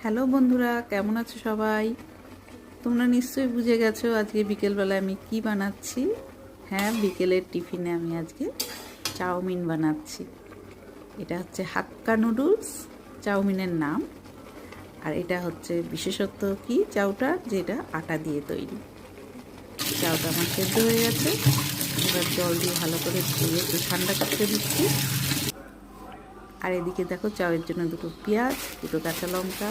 Hello বন্ধুরা, কেমন আছো সবাই? তোমরা নিশ্চয়ই বুঝে গেছো আজকে বিকেলবেলায় আমি কি বানাচ্ছি। হ্যাঁ, বিকেলের টিফিনে আমি আজকে চাউমিন বানাচ্ছি। এটা হচ্ছে হাক্কা নুডলস, চাউমিনের নাম। আর এটা হচ্ছে বিশেষত্ব কি চাউটা, যেটা আটা দিয়ে তৈরি। চাউটা আমার সেদ্ধ হয়ে গেছে, এবার জল দিয়ে ভালো করে ধুয়ে একটু ঠান্ডা করতে দিচ্ছি। আর এদিকে দেখো চাউয়ের জন্য দুটো পেঁয়াজ, দুটো কাঁচা লঙ্কা,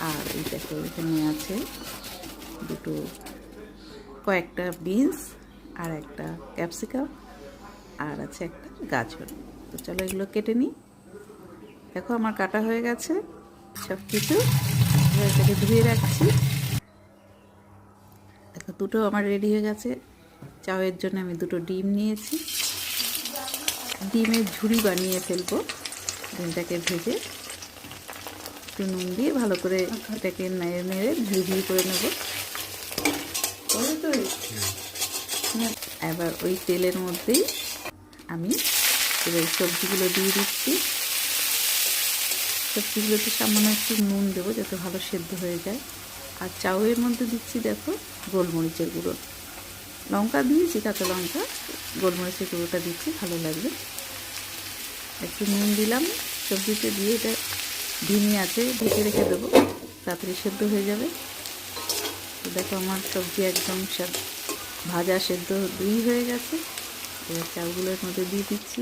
আর এই দেখো এখানে আছে দুটো কয়েকটা বিনস, আর একটা ক্যাপসিকাম, আর আছে একটা গাজর। তো চলো এগুলো কেটে নিই। দেখো আমার কাটা হয়ে গেছে সব কিছু, এটাকে ধুয়ে রাখছি। দেখো দুটো আমার রেডি হয়ে গেছে। চাউয়ের জন্য আমি দুটো ডিম নিয়েছি, ডিমের ঝুড়ি বানিয়ে ফেলবো। ডিমটাকে ভেজে একটু নুন দিয়ে ভালো করে এটাকে নেড়ে নেড়ে ঝুড়ি ঝুড়ি করে নেবো। এবার ওই তেলের মধ্যেই আমি এবার সবজিগুলো দিয়ে দিচ্ছি। সবজিগুলোতে সামান্য একটু নুন দেবো যাতে ভালো সেদ্ধ হয়ে যায়। আর চাউয়ের মধ্যে দিচ্ছি দেখো গোলমরিচের গুঁড়ো, লঙ্কা দিয়েছি, কাঁচা লঙ্কা, গোলমরিচের গুঁড়োটা দিচ্ছি, ভালো লাগবে। একটু নুন দিলাম সবজিতে, দিয়ে এটা ধিমি আছে ঢেকে রেখে দেবো, তাড়াতাড়ি সেদ্ধ হয়ে যাবে। তো দেখো আমার সবজি একদম ভাজা সেদ্ধ দুই হয়ে গেছে। এবার চাউগুলোর মধ্যে দিয়ে দিচ্ছি।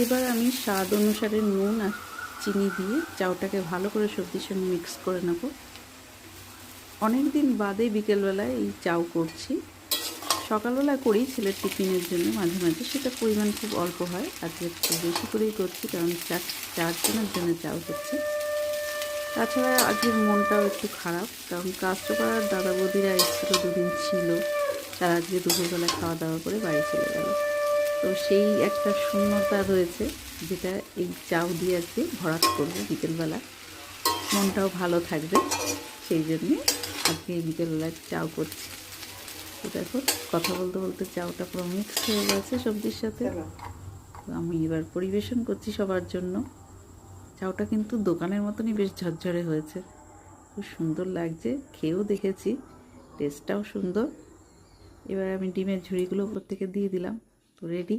এবার আমি স্বাদ অনুসারে নুন আর চিনি দিয়ে চাউটাকে ভালো করে সবজির সঙ্গে মিক্স করে নেব। অনেক দিন বাদে বিকেলবেলায় এই চাউ করছি। সকালবেলা করি ছেলের টিফিনের জন্য মাঝে মাঝে, সেটা পরিমাণ খুব অল্প হয়। আজকে একটু বেশি করেই করছি কারণ চারজনের জন্য চাউ হচ্ছে। তাছাড়া আজকের মনটাও একটু খারাপ, কারণ কাস্টমার দাদা বৌদিরা এসেছিলো, দুদিন ছিল, তারা আজকে দুপুরবেলা খাওয়া দাওয়া করে বাড়ি চলে গেল। তো সেই একটা শূন্যতা রয়েছে, যেটা এই চাউ দিয়ে আজকে ভরাট করবো বিকেলবেলা। মনটাও ভালো থাকবে, সেই জন্যে আজকে এই বিকেলবেলায় চাউ করছি। তো দেখো কথা বলতে বলতে চাউটা পুরো মিক্স হয়ে গেছে সবজির সাথে। তো আমি এবার পরিবেশন করছি সবার জন্য। চাউটা কিন্তু দোকানের মতনই বেশ ঝরঝরে হয়েছে, খুব সুন্দর লাগছে, খেয়েও দেখেছি, টেস্টটাও সুন্দর। এবার আমি ডিমের ঝুড়িগুলো উপর থেকে দিয়ে দিলাম। তো রেডি।